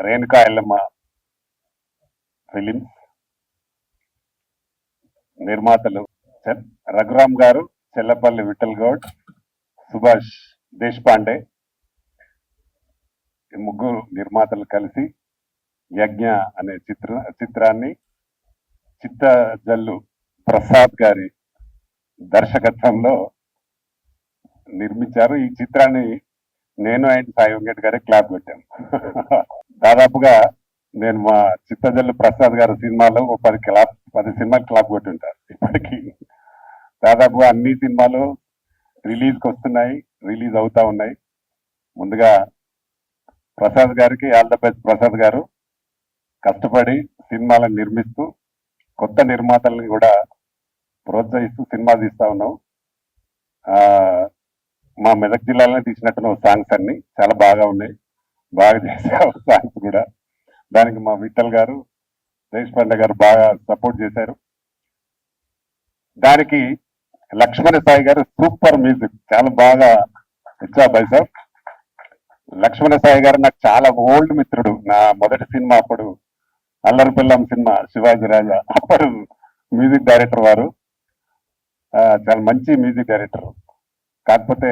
Renuka Yellamma films నిర్మాతలు రఘురామ్ గారు, చెల్లపల్లి విఠల్ గౌడ్, సుభాష్ దేశపాండే, ఈ ముగ్గురు నిర్మాతలు కలిసి యజ్ఞ అనే చిత్రాన్ని చిత్తజల్లు ప్రసాద్ గారి దర్శకత్వంలో నిర్మించారు. ఈ చిత్రాన్ని నేను అండ్ సాయి వెంకట్ గారే క్లాప్ కొట్టాను. దాదాపుగా నేను మా చిత్తజల్లు ప్రసాద్ గారి సినిమాలో ఒక 10 సినిమాలు క్లాప్ కొట్టుంటారు. ఇప్పటికీ దాదాపుగా అన్ని సినిమాలు రిలీజ్కి వస్తున్నాయి, రిలీజ్ అవుతా ఉన్నాయి. ముందుగా ప్రసాద్ గారికి ఆల్ ద బెస్ట్. ప్రసాద్ గారు కష్టపడి సినిమాలను నిర్మిస్తూ కొత్త నిర్మాతలను కూడా ప్రోత్సహిస్తూ సినిమా తీస్తా ఉన్నాం. మా మెదక్ జిల్లాలోనే తీసినట్టు సాంగ్స్ అన్ని చాలా బాగా ఉన్నాయి, బాగా చేశారు సాంగ్స్ కూడా. దానికి మా విఠల్ గారు, దేశపాండే గారు బాగా సపోర్ట్ చేశారు. దానికి లక్ష్మణ సాయి గారు సూపర్ మ్యూజిక్, చాలా బాగా ఇచ్చా బై సార్. లక్ష్మణ సాయి గారు నాకు చాలా ఓల్డ్ మిత్రుడు. నా మొదటి సినిమా అప్పుడు అల్లరి పిల్లం సినిమా శివాజీ రాజా, అప్పుడు మ్యూజిక్ డైరెక్టర్ వారు. చాలా మంచి మ్యూజిక్ డైరెక్టర్. కాకపోతే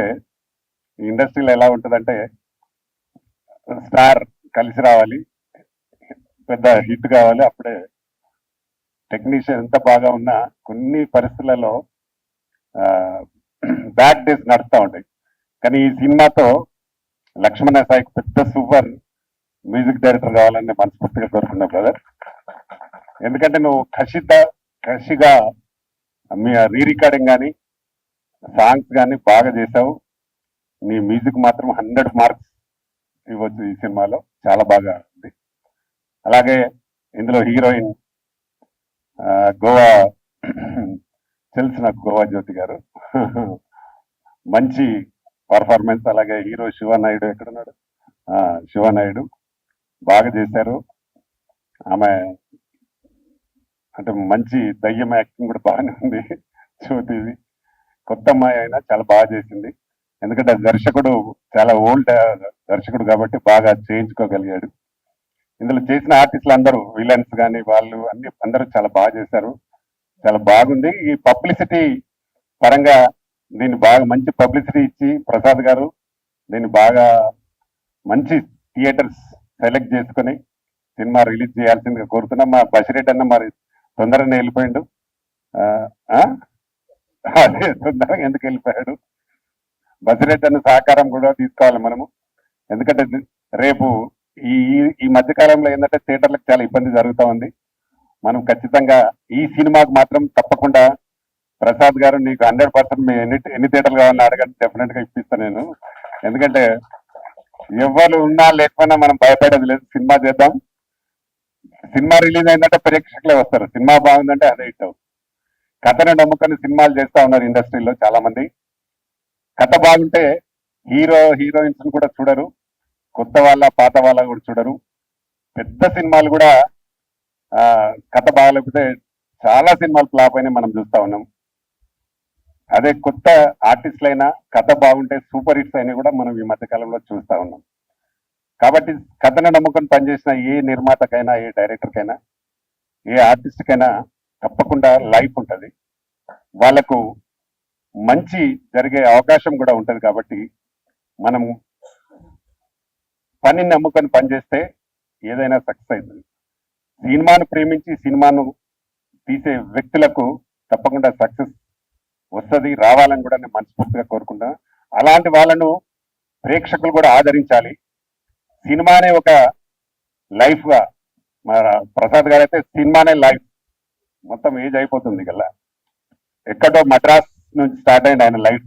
ఇండస్ట్రీలో ఎలా ఉంటుందంటే స్టార్ కలిసి రావాలి, పెద్ద హిట్ కావాలి. అప్పుడే టెక్నీషియన్ ఎంత బాగా ఉన్నా కొన్ని పరిస్థితులలో బ్యాడ్ డేస్ నడుస్తూ ఉంటాయి. కానీ ఈ సినిమాతో లక్ష్మణ సాయికి పెద్ద సూపర్ మ్యూజిక్ డైరెక్టర్ కావాలని మనస్ఫూర్తిగా కోరుకున్నా బ్రదర్. ఎందుకంటే నువ్వు కసిగా మీ రీ రికార్డింగ్ కానీ సాంగ్స్ కానీ బాగా చేసావు. నీ మ్యూజిక్ మాత్రం 100 మార్క్స్ ఇవ్వచ్చు ఈ సినిమాలో, చాలా బాగా ఉంది. అలాగే ఇందులో హీరోయిన్ గోవా తెలుసు నాకు, గోవా జ్యోతి గారు మంచి పర్ఫార్మెన్స్. అలాగే హీరో శివనాయుడు ఎక్కడున్నాడు, శివనాయుడు బాగా చేశారు. ఆమె అంటే మంచి దయ్యం యాక్టింగ్ కూడా బాగానే ఉంది. జ్యోతిది కొత్త అమ్మాయి అయినా చాలా బాగా చేసింది. ఎందుకంటే దర్శకుడు చాలా ఓల్డ్ దర్శకుడు కాబట్టి బాగా చేయించుకోగలిగాడు. ఇందులో చేసిన ఆర్టిస్టులు అందరూ విలన్స్ కానీ వాళ్ళు అందరూ చాలా బాగా చేశారు, చాలా బాగుంది. ఈ పబ్లిసిటీ పరంగా దీన్ని బాగా మంచి పబ్లిసిటీ ఇచ్చి ప్రసాద్ గారు దీన్ని బాగా మంచి థియేటర్స్ సెలెక్ట్ చేసుకుని సినిమా రిలీజ్ చేయాల్సిందిగా కోరుతున్నాం. మా బషిరెడ్డి అన్న మరి తొందరగానే వెళ్ళిపోయిండు. అదే తొందరగా ఎందుకు వెళ్ళిపోయాడు. బషిరెడ్డి అన్న సహకారం కూడా తీసుకోవాలి మనము. ఎందుకంటే రేపు ఈ మధ్యకాలంలో ఏంటంటే థియేటర్లకు చాలా ఇబ్బంది జరుగుతూ ఉంది. మనం ఖచ్చితంగా ఈ సినిమాకు మాత్రం తప్పకుండా ప్రసాద్ గారు నీకు 100% ఎన్ని థియేటర్లు కావాలని అడగండి, డెఫినెట్ గా ఇప్పిస్తాను నేను. ఎందుకంటే ఎవరు ఉన్నా లేకపోయినా మనం భయపడేది లేదు. సినిమా చేద్దాం. సినిమా రిలీజ్ అయిందంటే ప్రేక్షకులే వస్తారు. సినిమా బాగుందంటే అదే హిట్ అవుతుంది. కథను నమ్ముకొని సినిమాలు చేస్తా ఉన్నారు ఇండస్ట్రీలో చాలా మంది. కథ బాగుంటే హీరోయిన్స్ కూడా చూడరు, కొత్త వాళ్ళ పాత వాళ్ళ కూడా చూడరు. పెద్ద సినిమాలు కూడా కథ బాగలేకపోతే చాలా సినిమాలు ఫ్లాప్ అయినా మనం చూస్తా ఉన్నాం. అదే కొత్త ఆర్టిస్టులైనా కథ బాగుంటే సూపర్ హిట్స్ అయినా కూడా మనం ఈ మధ్య కాలంలో చూస్తా ఉన్నాం. కాబట్టి కథను నమ్ముకొని పనిచేసిన ఏ నిర్మాతకైనా, ఏ డైరెక్టర్కైనా, ఏ ఆర్టిస్ట్కైనా తప్పకుండా లైఫ్ ఉంటుంది, వాళ్ళకు మంచి జరిగే అవకాశం కూడా ఉంటుంది. కాబట్టి మనము పనిని నమ్ముకొని పనిచేస్తే ఏదైనా సక్సెస్ అవుతుంది. సినిమాను ప్రేమించి సినిమాను తీసే వ్యక్తులకు తప్పకుండా సక్సెస్ వస్తుంది, రావాలని కూడా నేను మనస్ఫూర్తిగా కోరుకుంటున్నాను. అలాంటి వాళ్ళను ప్రేక్షకులు కూడా ఆదరించాలి. సినిమానే ఒక లైఫ్ గా, మన ప్రసాద్ గారు అయితే సినిమానే లైఫ్, మొత్తం ఏజ్ అయిపోతుంది కదా. ఎక్కడో మద్రాస్ నుంచి స్టార్ట్ అయింది ఆయన లైఫ్.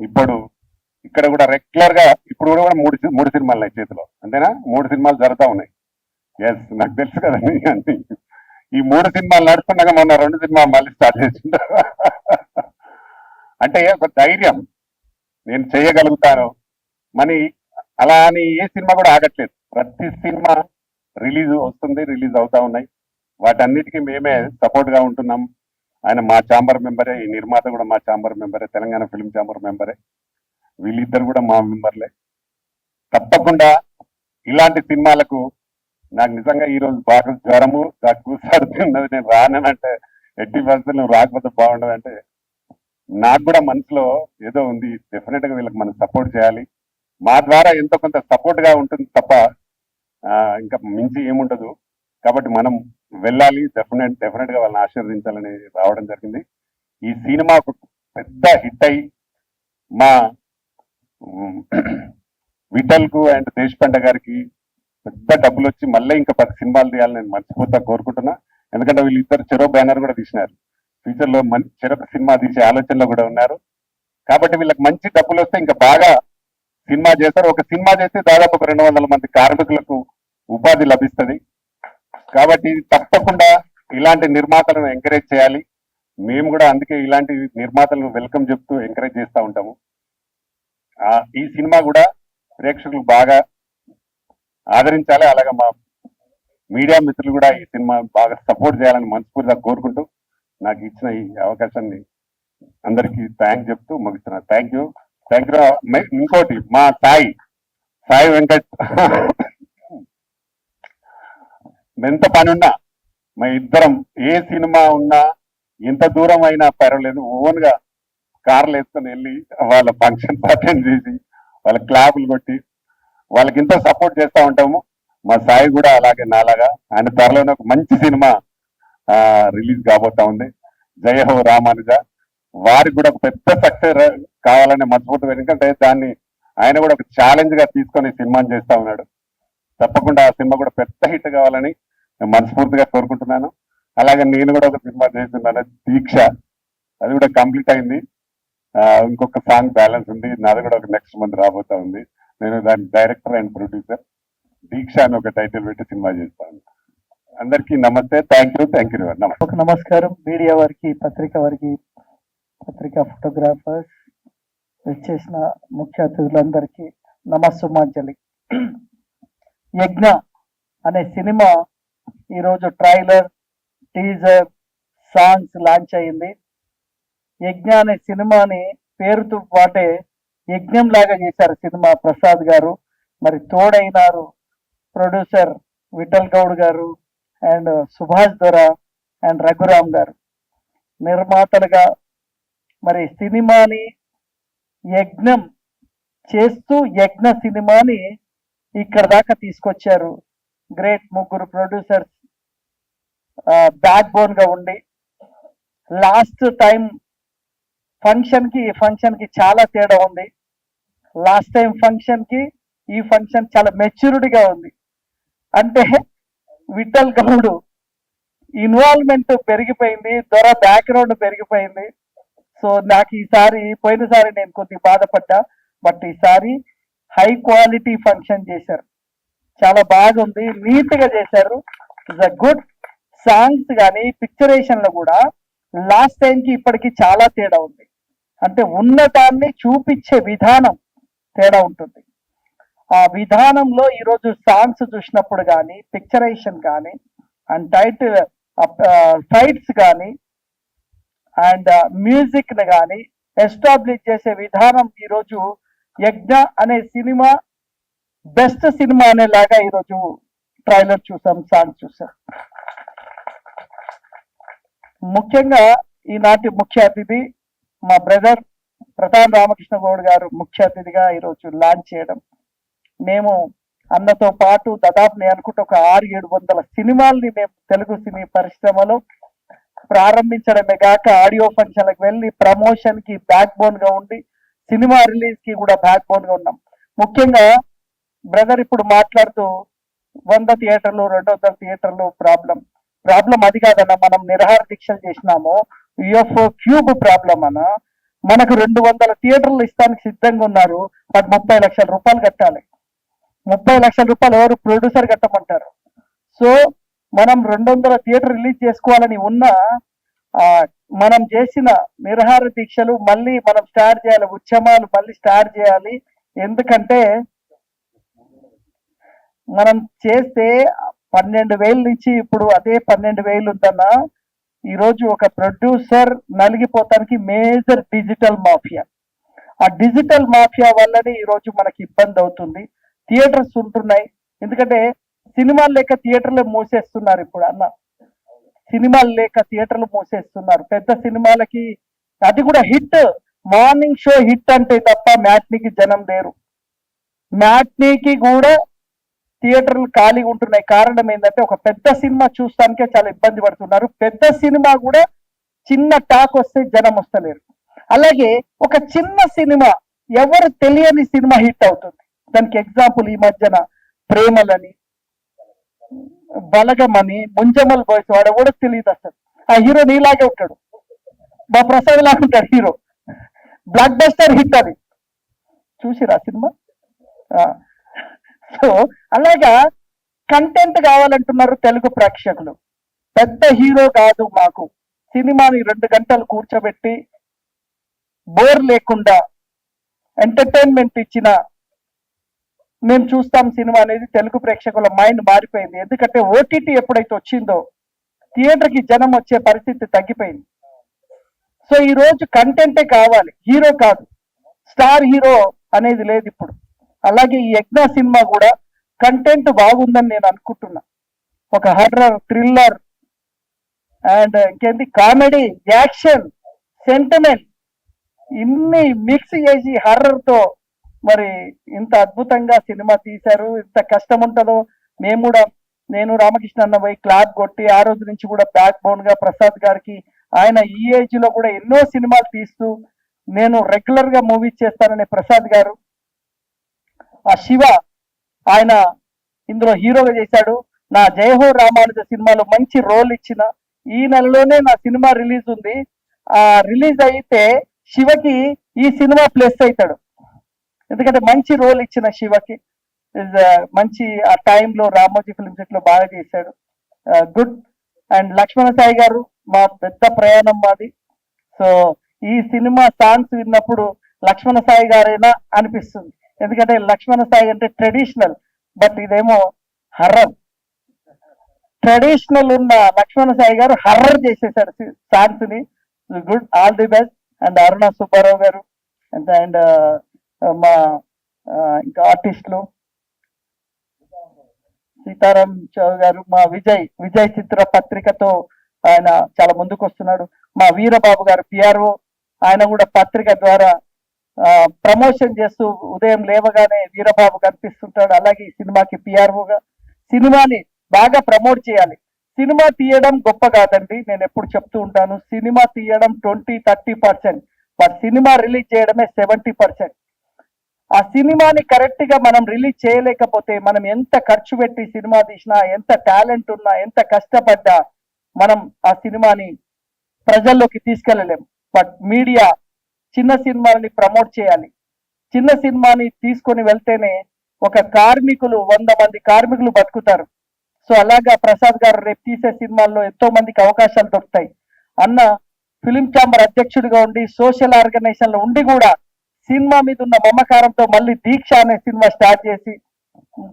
ఇప్పుడు ఇక్కడ కూడా రెగ్యులర్ గా ఇప్పుడు కూడా మూడు సినిమాలు ఉన్నాయి చేతిలో, అంతేనా? 3 సినిమాలు జరుగుతూ ఉన్నాయి. ఎస్, నాకు తెలుసు కదండి అన్ని. ఈ 3 సినిమాలు నడుస్తుండగా మొన్న 2 సినిమా మళ్ళీ స్టార్ట్ చేసిండు. అంటే ఒక ధైర్యం, నేను చేయగలుగుతాను మనీ. అలా అని ఏ సినిమా కూడా ఆగట్లేదు. ప్రతి సినిమా రిలీజ్ అవుతా ఉన్నాయి. వాటన్నిటికీ మేమే సపోర్ట్ గా ఉంటున్నాం. ఆయన మా ఛాంబర్ మెంబరే, ఈ నిర్మాత కూడా మా ఛాంబర్ మెంబరే, తెలంగాణ ఫిల్మ్ ఛాంబర్ మెంబరే. వీళ్ళిద్దరు కూడా మా మెంబర్లే. తప్పకుండా ఇలాంటి సినిమాలకు నాకు నిజంగా ఈ రోజు బాగా జ్వరము దగ్గు సర్ది ఉన్నది, నేను రానంటే ఎట్టి పరిస్థితులు నువ్వు రాకపోతే బాగుండదు అంటే, నాకు కూడా మనసులో ఏదో ఉంది, డెఫినెట్ గా వీళ్ళకి మనం సపోర్ట్ చేయాలి, మా ద్వారా ఎంతో కొంత సపోర్ట్ గా ఉంటుంది తప్ప ఇంకా మించి ఏముండదు. కాబట్టి మనం వెళ్ళాలి, డెఫినెట్ గా వాళ్ళని ఆశీర్వదించాలని రావడం జరిగింది. ఈ సినిమా ఒక పెద్ద హిట్ అయి మా విఠల్ కు అండ్ దేశపాండే గారికి పెద్ద డబ్బులు వచ్చి మళ్ళీ ఇంకా 10 సినిమాలు తీయాలని నేను మనస్ఫూర్తిగా కోరుకుంటున్నా. ఎందుకంటే వీళ్ళిద్దరు చెరో బ్యానర్ కూడా తీసినారు, ఫ్యూచర్ లో చెరొక సినిమా తీసే ఆలోచనలో కూడా ఉన్నారు. కాబట్టి వీళ్ళకి మంచి డబ్బులు వస్తే ఇంకా బాగా సినిమా చేస్తారు. ఒక సినిమా చేస్తే దాదాపు ఒక 200 మంది కార్మికులకు ఉపాధి లభిస్తుంది. కాబట్టి తప్పకుండా ఇలాంటి నిర్మాతలను ఎంకరేజ్ చేయాలి. మేము కూడా అందుకే ఇలాంటి నిర్మాతలను వెల్కమ్ చెప్తూ ఎంకరేజ్ చేస్తూ ఉంటాము. ఈ సినిమా కూడా ప్రేక్షకులు బాగా ఆదరించాలి. అలాగే మా మీడియా మిత్రులు కూడా ఈ సినిమా బాగా సపోర్ట్ చేయాలని మనస్ఫూర్తిగా కోరుకుంటూ నాకు ఇచ్చిన ఈ అవకాశాన్ని అందరికీ థ్యాంక్ చెప్తూ ముగిస్తున్నా. Thank you. ఇంకోటి మా సాయి వెంకట్ ఎంత పని ఉన్నా మా ఇద్దరం ఏ సినిమా ఉన్నా ఎంత దూరం అయినా పర్వాలేదు, ఓన్ గా కార్లు వేసుకొని వెళ్ళి వాళ్ళ ఫంక్షన్స్ అటెండ్ చేసి వాళ్ళ క్లాపులు కొట్టి వాళ్ళకి ఇంత సపోర్ట్ చేస్తూ ఉంటాము. మా సాయి కూడా అలాగే నాలాగా ఆయన త్వరలోనే ఒక మంచి సినిమా రిలీజ్ కాబోతా ఉంది, జయ హో రామానుజ. వారికి కూడా ఒక పెద్ద సక్సెస్ కావాలనే మనస్ఫూర్తిగా, ఎందుకంటే దాన్ని ఆయన కూడా ఒక ఛాలెంజ్ గా తీసుకొని సినిమాని చేస్తా ఉన్నాడు. తప్పకుండా ఆ సినిమా కూడా పెద్ద హిట్ కావాలని మనస్ఫూర్తిగా కోరుకుంటున్నాను. అలాగే నేను కూడా ఒక సినిమా చేస్తున్నాను, దీక్ష. అది కూడా కంప్లీట్ అయింది. ఇంకొక సాంగ్ బ్యాలెన్స్ ఉంది, నాది కూడా ఒక నెక్స్ట్ మంత్ రాబోతా ఉంది. నేను దాని డైరెక్టర్ అండ్ ప్రొడ్యూసర్. దీక్ష అని ఒక టైటిల్ పెట్టి సినిమా చేస్తాను. అందరికీ నమస్తే. Thank you. ఒక నమస్కారం మీడియా వారికి, పత్రికా ఫోటోగ్రాఫర్స్, వచ్చేసిన ముఖ్య అతిథులందరికీ నమస్సుమాంజలి. యజ్ఞ అనే సినిమా ఈరోజు ట్రైలర్, టీజర్, సాంగ్స్ లాంచ్ అయింది. యజ్ఞ అనే సినిమాని పేరుతో పాటే యజ్ఞం లాగా చేశారు సినిమా ప్రసాద్ గారు. మరి తోడైనారు ప్రొడ్యూసర్ విఠల్ గౌడ్ గారు అండ్ సుభాష్ దొర అండ్ రఘురామ్ గారు నిర్మాతలుగా మరి సినిమాని యజ్ఞం చేస్తూ యజ్ఞ సినిమాని ఇక్కడ దాకా తీసుకొచ్చారు. గ్రేట్ ముగ్గురు ప్రొడ్యూసర్స్ బ్యాక్ బోన్ గా ఉండి, లాస్ట్ టైం ఫంక్షన్ కి చాలా తేడా ఉంది. లాస్ట్ టైం ఫంక్షన్ కి ఈ ఫంక్షన్ చాలా మెచ్యూరిటీగా ఉంది. అంటే విఠల్ గౌడ్ ఇన్వాల్వ్మెంట్ పెరిగిపోయింది, దొర బ్యాక్గ్రౌండ్ పెరిగిపోయింది. సో నాకు ఈసారి, పోయినసారి నేను కొద్దిగా బాధపడ్డా, బట్ ఈసారి హై క్వాలిటీ ఫంక్షన్ చేశారు, చాలా బాగుంది, నీట్ గా చేశారు. It's a good. సాంగ్స్ కానీ పిక్చరేషన్ లో కూడా లాస్ట్ టైం కి ఇప్పటికి చాలా తేడా ఉంది. అంటే ఉన్నతాన్ని చూపించే విధానం తేడా ఉంటుంది. ఆ విధానంలో ఈరోజు సాంగ్స్ చూసినప్పుడు కానీ, పిక్చరేషన్ కానీ, అండ్ టైటిల్ ఫైట్స్ కానీ, అండ్ మ్యూజిక్ ని కానీ ఎస్టాబ్లిష్ చేసే విధానం ఈరోజు యజ్ఞ అనే సినిమా బెస్ట్ సినిమా అనేలాగా ఈరోజు ట్రైలర్ చూసాం, సాంగ్ చూసాం. ముఖ్యంగా ఈనాటి ముఖ్య అతిథి మా బ్రదర్ ప్రతాన్ రామకృష్ణ గౌడ్ గారు ముఖ్య అతిథిగా ఈరోజు లాంచ్ చేయడం. మేము అన్నతో పాటు దాదాపు నేను అనుకుంటే ఒక 600-700 సినిమాల్ని మేము తెలుగు సినీ పరిశ్రమలో ప్రారంభించడమే కాక ఆడియో ఫంక్షన్లకు వెళ్ళి ప్రమోషన్ కి బ్యాక్ బోన్ గా ఉండి, సినిమా రిలీజ్ కి కూడా బ్యాక్ బోన్ గా ఉన్నాం. ముఖ్యంగా బ్రదర్ ఇప్పుడు మాట్లాడుతూ 100 థియేటర్లు 200 థియేటర్లు ప్రాబ్లం అది కాదన్న. మనం నిరహార దీక్షలు చేసినాము, యుఎఫ్ఓ క్యూబ్ ప్రాబ్లం అన్న. మనకు 200 థియేటర్లు ఇస్తానికి సిద్ధంగా ఉన్నారు, బట్ 30 లక్షల రూపాయలు కట్టాలి. 30 లక్షల రూపాయలు ఎవరు ప్రొడ్యూసర్ కట్టమంటారు? సో మనం 200 థియేటర్ రిలీజ్ చేసుకోవాలని ఉన్న మనం చేసిన నిరహార దీక్షలు మళ్ళీ మనం స్టార్ట్ చేయాలి, ఉద్యమాలు మళ్ళీ స్టార్ట్ చేయాలి. ఎందుకంటే మనం చేస్తే 12,000 నుంచి ఇప్పుడు అదే 12,000 ఉందన్న. ఈరోజు ఒక ప్రొడ్యూసర్ నలిగిపోతానికి మేజర్ డిజిటల్ మాఫియా. ఆ డిజిటల్ మాఫియా వల్లనే ఈరోజు మనకి ఇబ్బంది అవుతుంది. థియేటర్స్ ఉంటున్నాయి, ఎందుకంటే సినిమాలు లేక థియేటర్లు మూసేస్తున్నారు ఇప్పుడు అన్న. సినిమాలు లేక థియేటర్లు మూసేస్తున్నారు. పెద్ద సినిమాలకి అది కూడా హిట్, మార్నింగ్ షో హిట్ అంటే తప్ప మ్యాట్నీకి జనం లేరు. మ్యాట్నీకి కూడా థియేటర్లు ఖాళీగా ఉంటున్నాయి. కారణం ఏంటంటే ఒక పెద్ద సినిమా చూస్తానికే చాలా ఇబ్బంది పడుతున్నారు. పెద్ద సినిమా కూడా చిన్న టాక్ వస్తే జనం వస్తలేరు. అలాగే ఒక చిన్న సినిమా, ఎవరు తెలియని సినిమా హిట్ అవుతుంది. దానికి ఎగ్జాంపుల్ ఈ మధ్యన ప్రేమలని, బలగమని, ముంజమల్ బాయ్స్, వాడు కూడా తెలియదు అసలు. ఆ హీరో నీలాగే ఉంటాడు, మా ప్రసాద్ లాగా ఉంటాడు హీరో. బ్లాక్ బస్టర్ హిట్ అది. చూసిరా సినిమా? సో అలాగా కంటెంట్ కావాలంటున్నారు తెలుగు ప్రేక్షకులు. పెద్ద హీరో కాదు, మాకు సినిమాని 2 గంటలు కూర్చోబెట్టి బోర్ లేకుండా ఎంటర్టైన్మెంట్ ఇచ్చిన మేము చూస్తాం సినిమా అనేది తెలుగు ప్రేక్షకుల మైండ్ మారిపోయింది. ఎందుకంటే ఓటీటీ ఎప్పుడైతే వచ్చిందో థియేటర్కి జనం వచ్చే పరిస్థితి తగ్గిపోయింది. సో ఈ రోజు కంటెంటే కావాలి, హీరో కాదు. స్టార్ హీరో అనేది లేదు ఇప్పుడు. అలాగే ఈ యజ్ఞ సినిమా కూడా కంటెంట్ బాగుందని నేను అనుకుంటున్నా. ఒక హర్రర్, థ్రిల్లర్ అండ్ ఇంకేంటి కామెడీ, యాక్షన్, సెంటిమెంట్ ఇన్ని మిక్స్ చేసి హర్రర్ తో మరి ఇంత అద్భుతంగా సినిమా తీశారు. ఇంత కష్టం ఉంటుందో నేను రామకృష్ణ అన్న పోయి క్లాప్ కొట్టి ఆ రోజు నుంచి కూడా బ్యాక్ బోన్ గా ప్రసాద్ గారికి, ఆయన ఈ ఏజ్ లో కూడా ఎన్నో సినిమాలు తీస్తూ నేను రెగ్యులర్ గా మూవీస్ చేస్తాననే ప్రసాద్ గారు, ఆ శివ ఆయన ఇందులో హీరోగా చేశాడు. నా జయహో రామానుజ సినిమాలో మంచి రోల్ ఇచ్చిన, ఈ నెలలోనే నా సినిమా రిలీజ్ ఉంది. ఆ రిలీజ్ అయితే శివకి ఈ సినిమా ప్లస్ అవుతాడు. ఎందుకంటే మంచి రోల్ ఇచ్చిన శివకి మంచి ఆ టైంలో రామోజీ ఫిల్మ్ సిటీ లో బాగా చేశాడు. గుడ్. అండ్ లక్ష్మణ సాయి గారు మా పెద్ద ప్రయాణం మాది. సో ఈ సినిమా సాంగ్స్ విన్నప్పుడు లక్ష్మణ సాయి గారైనా అనిపిస్తుంది. ఎందుకంటే లక్ష్మణ సాయి అంటే ట్రెడిషనల్, బట్ ఇదేమో హర్రర్. ట్రెడిషనల్ ఉన్న లక్ష్మణ సాయి గారు హర్రర్ చేసేసాడు సాంగ్స్ ని. Good, all the best. And Aruna Subbarao గారు అండ్ మా ఇంకా ఆర్టిస్టులు సీతారాం చౌ గారు, మా విజయ్ చిత్ర పత్రికతో ఆయన చాలా ముందుకు వస్తున్నాడు. మా వీరబాబు గారు పిఆర్ఓ, ఆయన కూడా పత్రిక ద్వారా ప్రమోషన్ చేస్తూ ఉదయం లేవగానే వీరబాబు కనిపిస్తుంటాడు. అలాగే ఈ సినిమాకి పిఆర్ఓగా సినిమాని బాగా ప్రమోట్ చేయాలి. సినిమా తీయడం గొప్ప కాదండి, నేను ఎప్పుడు చెప్తూ ఉంటాను. సినిమా తీయడం 20-30%, బట్ సినిమా రిలీజ్ చేయడమే 70%. ఆ సినిమాని కరెక్ట్ గా మనం రిలీజ్ చేయలేకపోతే మనం ఎంత ఖర్చు పెట్టి సినిమా తీసినా, ఎంత టాలెంట్ ఉన్నా, ఎంత కష్టపడ్డా మనం ఆ సినిమాని ప్రజల్లోకి తీసుకెళ్ళలేం. బట్ మీడియా చిన్న సినిమాని ప్రమోట్ చేయాలి. చిన్న సినిమాని తీసుకొని వెళ్తేనే ఒక 100 మంది కార్మికులు బతుకుతారు. సో అలాగా ప్రసాద్ గారు రేపు తీసే సినిమాల్లో ఎంతో మందికి అవకాశాలు దొరుకుతాయి. అన్న ఫిలిం ఛాంబర్ అధ్యక్షుడిగా ఉండి, సోషల్ ఆర్గనైజేషన్ లో ఉండి కూడా సినిమా మీద ఉన్న మమకారంతో మళ్ళీ దీక్ష అనే సినిమా స్టార్ట్ చేసి,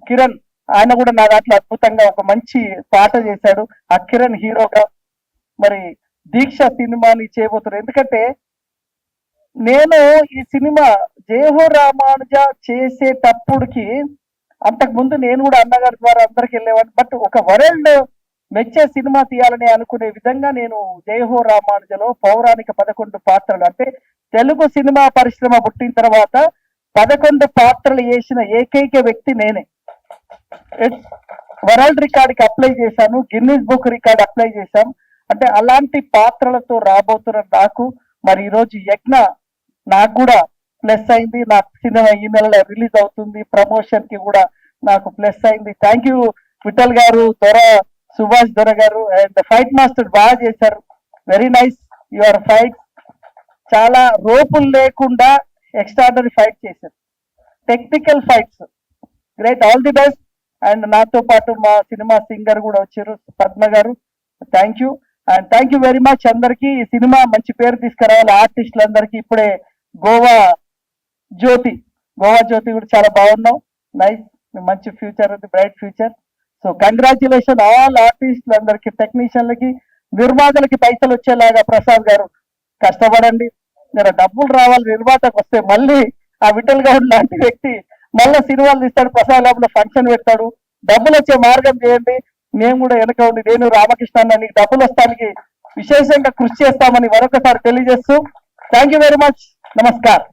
కిరణ్ ఆయన కూడా నా దాంట్లో అద్భుతంగా ఒక మంచి పాట చేశాడు. ఆ కిరణ్ హీరోగా మరి దీక్ష సినిమాని చేయబోతున్నారు. ఎందుకంటే నేను ఈ సినిమా జయహో రామానుజ చేసేటప్పుడుకి అంతకు ముందు నేను కూడా అన్నగారి ద్వారా అందరికి వెళ్ళేవాడిని. బట్ ఒక వరల్డ్ మెచ్చే సినిమా తీయాలని అనుకునే విధంగా నేను జయహో రామానుజలో పౌరాణిక 11 పాత్రలు, అంటే తెలుగు సినిమా పరిశ్రమ పుట్టిన తర్వాత 11 పాత్రలు వేసిన ఏకైక వ్యక్తి నేనే. వరల్డ్ రికార్డుకి అప్లై చేశాను, గిన్నీస్ బుక్ రికార్డ్ అప్లై చేశాం. అంటే అలాంటి పాత్రలతో రాబోతున్న నాకు మరి ఈరోజు యజ్ఞ నాకు కూడా ప్లస్ అయింది. నా సినిమా ఈ నెలలో రిలీజ్ అవుతుంది, ప్రమోషన్ కి కూడా నాకు ప్లస్ అయింది. థ్యాంక్ యూ విఠల్ గారు, సుభాష్ దొర గారు అండ్ ఫైట్ మాస్టర్ బాగా చేశారు. Very nice your fight. చాలా రోపులు లేకుండా ఎక్స్ట్రాడనరీ ఫైట్ చేశారు, technical fights. Great, all the best. And నాతో పాటు మా సినిమా సింగర్ కూడా వచ్చారు, పద్మ గారు. Thank you and thank you very much అందరికి. ఈ సినిమా మంచి పేరు తీసుకురావాలి ఆర్టిస్టులందరికీ. ఇప్పుడే గోవా జ్యోతి కూడా చాలా బాగున్నావు. నైస్, మంచి ఫ్యూచర్ ఉంది, bright future. So congratulation all ఆర్టిస్టులందరికీ, టెక్నీషియన్లకి, నిర్మాతలకి పైసలు వచ్చేలాగా ప్రసాద్ గారు కష్టపడండి. మీరు డబ్బులు రావాలి నిర్మాతకు వస్తే. మళ్ళీ ఆ విఠల్ గౌడ్ లాంటి వ్యక్తి మళ్ళీ సినిమాలు తీస్తాడు, ప్రసాద్ ల్యాబ్ లో ఫంక్షన్ పెడతాడు, డబ్బులు వచ్చే మార్గం చేయండి. మేము కూడా వెనక ఉండి నేను రామకృష్ణ అన్న నీకు డబ్బులు వస్తానికి విశేషంగా కృషి చేస్తామని మరొకసారి తెలియజేస్తూ థ్యాంక్ యూ వెరీ మచ్. నమస్కార్.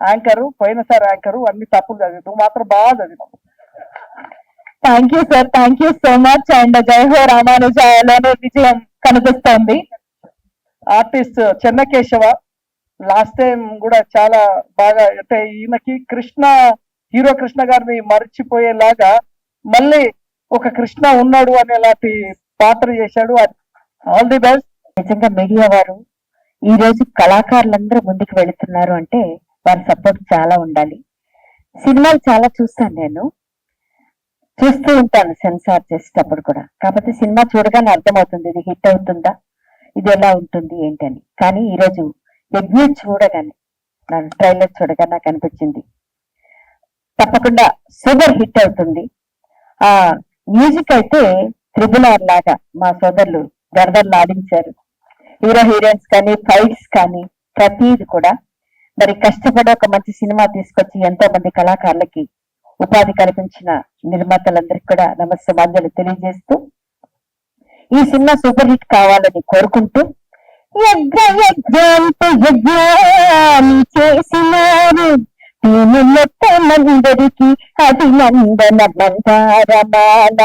యాంకరు పోయినసారి యాంకరు అన్ని తప్పులు చదివి నువ్వు మాత్రం బాగా చదివినావు. Thank you sir, thank you so much. And జై హో రామానుజాయలోనే విజయం కనిపిస్తోంది. ఆర్టిస్ట్ చెన్నకేశవ లాస్ట్ టైం కూడా చాలా బాగా అంటే ఈయనకి కృష్ణ హీరో కృష్ణ గారిని మర్చిపోయేలాగా మళ్ళీ ఒక కృష్ణ ఉన్నాడు అనేలాంటి పాత్ర చేశాడు. All the best. నిజంగా మీడియా వారు ఈ రోజు కళాకారులందరూ ముందుకు వెళుతున్నారు అంటే వారి సపోర్ట్ చాలా ఉండాలి. సినిమాలు చాలా చూస్తాను, నేను చూస్తూ ఉంటాను సెన్సార్ చేసేటప్పుడు కూడా. కాకపోతే సినిమా చూడగానే అర్థమవుతుంది ఇది హిట్ అవుతుందా, ఇది ఎలా ఉంటుంది ఏంటని. కానీ ఈరోజు యజ్ఞ చూడగానే నాకు ట్రైలర్ చూడగానే నాకు అనిపించింది తప్పకుండా సూపర్ హిట్ అవుతుంది. ఆ మ్యూజిక్ అయితే త్రిబుల్ లాగా మా సోదరులు గర్దర్లు ఆడించారు. హీరో హీరోయిన్స్ కానీ ఫైట్స్ కానీ ప్రతిది కూడా మరి కష్టపడి ఒక మంచి సినిమా తీసుకొచ్చి ఎంతో మంది కళాకారులకి ఉపాధి కల్పించిన నిర్మాతలందరికీ కూడా నమస్కారాలు తెలియజేస్తూ ఈ సినిమా సూపర్ హిట్ కావాలని కోరుకుంటూ యజ్ఞ యజ్ఞాంతో యజ్ఞాన్ని చేసినారు మొత్తమందరికి అభినందన మందారమాల.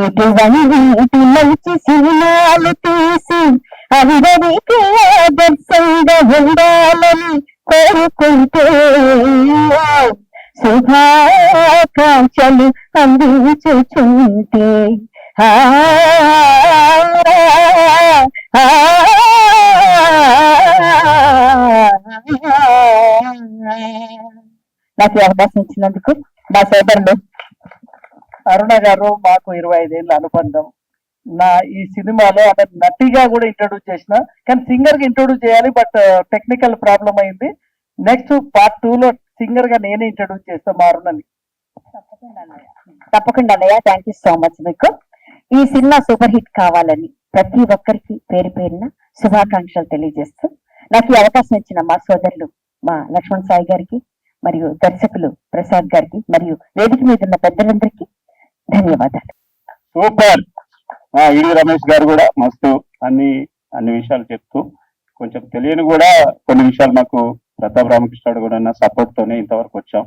ఇటువంటి మంచి సినిమాలు తీసి అందరికీ ఆదర్శంగా ఉండాలని కోరుకుంటూ శుభాకాంక్షలు అందించుచుంటే నాకు ఈ అవకాశం ఇచ్చినందుకు మా సోదరులు అరుణ గారు మాకు 25 ఏళ్ళ అనుబంధం. నా ఈ సినిమాలో ఆమె నటిగా కూడా ఇంట్రొడ్యూస్ చేసిన, కానీ సింగర్ గా ఇంట్రొడ్యూస్ చేయాలి బట్ టెక్నికల్ ప్రాబ్లం అయింది. నెక్స్ట్ పార్ట్ 2 లో సింగర్ గా నేనే ఇంట్రొడ్యూస్ చేస్తాను మా అరుణని. తప్పకుండా అన్నయ్య, థ్యాంక్ యూ సో మచ్. మీకు ఈ సినిమా సూపర్ హిట్ కావాలని ప్రతి ఒక్కరికి పేరు పేరున శుభాకాంక్షలు తెలియజేస్తూ నాకు ఈ అవకాశం ఇచ్చిన మా సోదరులు మా లక్ష్మణ్ సాయి గారికి మరియు దర్శకులు ప్రసాద్ గారికి మరియు వేదిక మీద ఉన్న పెద్దలందరికీ ధన్యవాదాలు. సూపర్. ఈడి రమేష్ గారు కూడా మస్తు అన్ని విషయాలు చెప్తూ కొంచెం తెలియని కూడా కొన్ని విషయాలు మాకు ప్రతాప్ రామకృష్ణుడు కూడా సపోర్ట్ తోనే ఇంతవరకు వచ్చాం.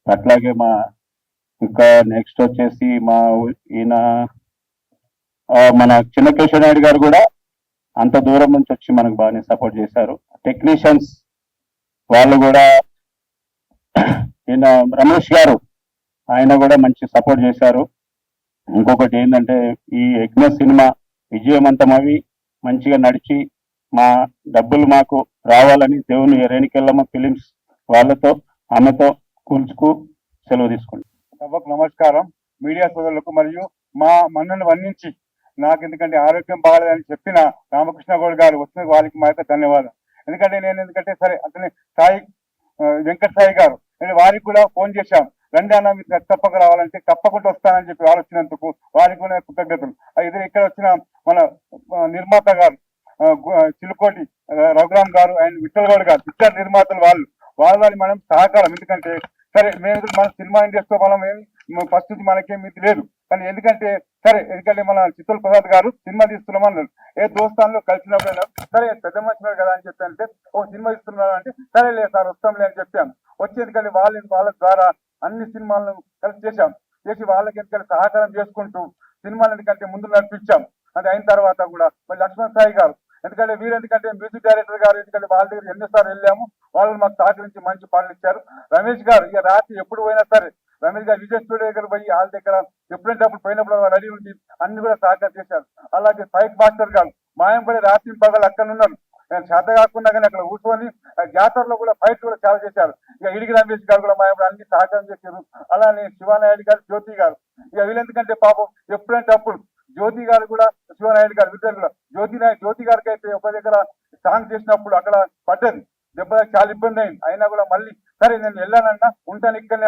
అట్లాగే మా ఇంకా నెక్స్ట్ వచ్చేసి ఈయన మన చిన్నకేశ్వర నాయుడు గారు కూడా అంత దూరం నుంచి వచ్చి మనకు బాగానే సపోర్ట్ చేశారు. టెక్నీషియన్స్ వాళ్ళు కూడా ఈయన రమేష్ గారు ఆయన కూడా మంచి సపోర్ట్ చేశారు. ఇంకొకటి ఏంటంటే ఈ యజ్ఞ సినిమా విజయవంతమవి మంచిగా నడిచి మా డబ్బులు మాకు రావాలని దేవుని రేణికెళ్ళమ్మ ఫిలిమ్స్ వాళ్ళతో ఆమెతో కూల్చుకు సెలవు తీసుకుంటాం. సభకు నమస్కారం. మీడియా సోదరులకు మరియు మా మన్నను వర్ణించి నాకు ఎందుకంటే ఆరోగ్యం బాగాలేదని చెప్పిన రామకృష్ణ గౌడ్ గారు వచ్చిన వారికి మా యొక్క ధన్యవాదాలు. ఎందుకంటే సరే అతని సాయి వెంకట సాయి గారు వారికి కూడా ఫోన్ చేశాం, రండి అన్న మీకు తప్పక రావాలంటే తప్పకుండా వస్తానని చెప్పి వారు వచ్చినందుకు వారికి కూడా కృతజ్ఞతలు. ఇది ఇక్కడ వచ్చిన మన నిర్మాత గారు చిలుకోటి రఘురామ్ గారు అండ్ విఠల్ గౌడ్ గారు ఇద్దరు నిర్మాతలు వాళ్ళని మనం సహకారం. ఎందుకంటే సరే మేము మన సినిమా ఇండస్ట్రీలో మనం ఫస్ట్ మనకేం ఇది లేదు, కానీ ఎందుకంటే మన చిత్తూరు ప్రసాద్ గారు సినిమా తీస్తున్నామన్నారు. దోస్తాన్లో కలిసినప్పుడు సరే పెద్ద మనుషున్నారు కదా అని చెప్పి అంటే సినిమా ఇస్తున్నారు అంటే సరే లేదు సార్ వస్తాంలే అని చెప్పాను. వచ్చి ఎందుకంటే వాళ్ళ ద్వారా అన్ని సినిమాలను కలిసి చేసి వాళ్ళకి ఎందుకంటే సహకారం చేసుకుంటూ సినిమాలు ఎందుకంటే ముందు నడిపించాం. అది అయిన తర్వాత కూడా మరి లక్ష్మణ్ సాయి గారు ఎందుకంటే ఎందుకంటే మ్యూజిక్ డైరెక్టర్ గారు ఎందుకంటే వాళ్ళ దగ్గర ఎన్నోసార్లు వెళ్ళాము, వాళ్ళు మాకు సహకరించి మంచి పాటలు ఇచ్చారు. రమేష్ గారు ఇక రాత్రి ఎప్పుడు పోయినా సరే రమేష్ గారు విజయ్ స్టూడియో దగ్గర పోయి వాళ్ళ దగ్గర ఎప్పుడంటే అప్పుడు పోయినప్పుడు రెడీ ఉండి అన్ని కూడా సహకారం చేశారు. అలాగే ఫైట్ మాస్టర్ గారు మాయంపడి రాత్రి పగలు అక్కడ ఉన్నారు, చేత కాకుండా కానీ అక్కడ కూర్చొని జాతరలో కూడా ఫైట్ కూడా చాలా చేశారు. ఇక ఇడిగి రమేష్ గారు కూడా మాయంపడి అన్ని సహకారం చేశారు. అలానే శివానాయుడు గారు జ్యోతి గారు ఇక వీళ్ళెందుకంటే పాపం ఎప్పుడంటే అప్పుడు జ్యోతి గారు కూడా శివనాయుడు గారు ఇద్దరు కూడా జ్యోతి గారికి అయితే ఒక దగ్గర సాంగ్ చేసినప్పుడు అక్కడ పడ్డది దెబ్బ, చాలా ఇబ్బంది అయింది. అయినా కూడా మళ్ళీ సరే నేను వెళ్ళానన్నా ఉంటాను ఇక్కడ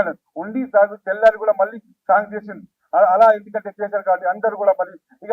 ఉండి తెల్లారి కూడా మళ్ళీ సాంగ్ చేసింది. అలా ఎందుకంటే చేశారు కాబట్టి అందరూ కూడా మరి ఇక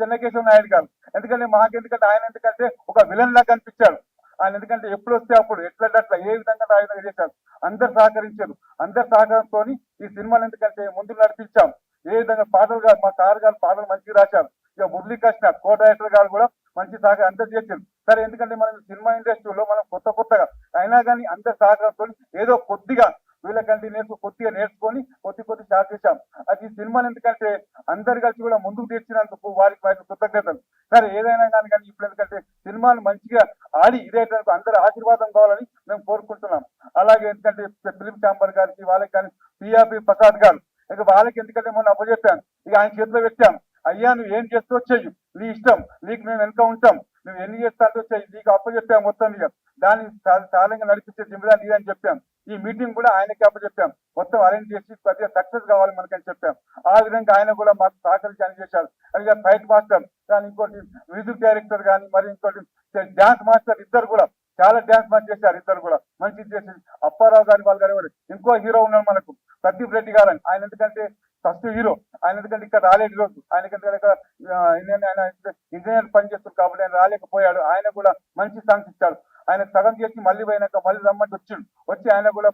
చెన్నకేశవ నాయుడు గారు ఎందుకంటే మాకెందుకంటే ఆయన ఎందుకంటే ఒక విలన్ లాగా కనిపించాడు. ఆయన ఎందుకంటే ఎప్పుడు వస్తే అప్పుడు ఎట్లా ఏ విధంగా ఆ విధంగా చేశారు. అందరు సహకరించారు. అందరి సహకారంతో ఈ సినిమాలు ఎందుకంటే ముందు నడిపించాం. ఏ విధంగా పాటలు గారు మా సార్ గారు పాటలు మంచిగా రాశారు. ఇక మురళీకృష్ణ కో డైరెక్టర్ గారు కూడా మంచి సహకారం అందరు చేశారు. సరే, ఎందుకంటే మనం సినిమా ఇండస్ట్రీలో మనం కొత్తగా అయినా కానీ అందరి సహకారంతో ఏదో కొద్దిగా వీళ్ళకంటే కొద్దిగా నేర్చుకొని కొద్ది స్టార్ట్ చేశాం. అది ఈ సినిమాని ఎందుకంటే అందరు కలిసి కూడా ముందుకు తెచ్చినందుకు వారికి కృతజ్ఞతలు. సరే, ఏదైనా కానీ ఇప్పుడు ఎందుకంటే సినిమాను మంచిగా ఆడి ఇదేటో అందరూ ఆశీర్వాదం కావాలని మేము కోరుకుంటున్నాం. అలాగే ఎందుకంటే ఫిలిం ఛాంబర్ గారికి వాళ్ళకి కానీ పిఆర్పి ప్రసాద్ గారు ఇక వాళ్ళకి ఎందుకంటే మొన్న అప్పచెప్పాను, ఇక ఆయన చేతిలో పెట్టాం. అయ్యా, నువ్వు ఏం చేస్తూ వచ్చేయి, నీ ఇష్టం, నీకు మేము వెనుక ఉంటాం, నువ్వు ఎన్ని చేస్తా అంటే వచ్చాయి, నీకు అప్పచెప్పాం మొత్తం. ఇక దాన్ని సాలంగా నడిపించే జిమ్మదాన్ని ఇదని చెప్పాం. ఈ మీటింగ్ కూడా ఆయనకి అప్పచెప్పాం, మొత్తం అరేంజ్ చేసి కొద్దిగా సక్సెస్ కావాలి మనకని చెప్పాం. ఆ విధంగా ఆయన కూడా మాకు సహకరించి చేశారు. అలాగే ఫైట్ మాస్టర్ కానీ, ఇంకోటి మ్యూజిక్ డైరెక్టర్ కానీ, మరి ఇంకోటి డ్యాన్స్ మాస్టర్ ఇద్దరు కూడా చాలా డ్యాన్స్ మ్యాచ్ చేశారు. ఇద్దరు కూడా మంచి చేసి అప్పారావు గారి వాళ్ళు గారు ఇంకో హీరో ఉన్నాడు మనకు ప్రదీప్ రెడ్డి గారు అని. ఆయన ఎందుకంటే ఫస్ట్ హీరో, ఆయన ఎందుకంటే ఇక్కడ రాలేడు రోజు, ఆయన ఆయన ఇంజనీర్ పని చేస్తుంది కాబట్టి ఆయన రాలేకపోయాడు. ఆయన కూడా మంచి సాంగ్స్ ఇచ్చాడు. ఆయన సగం చేసి మళ్ళీ పోయినాక మళ్ళీ రమ్మంటే వచ్చి ఆయన కూడా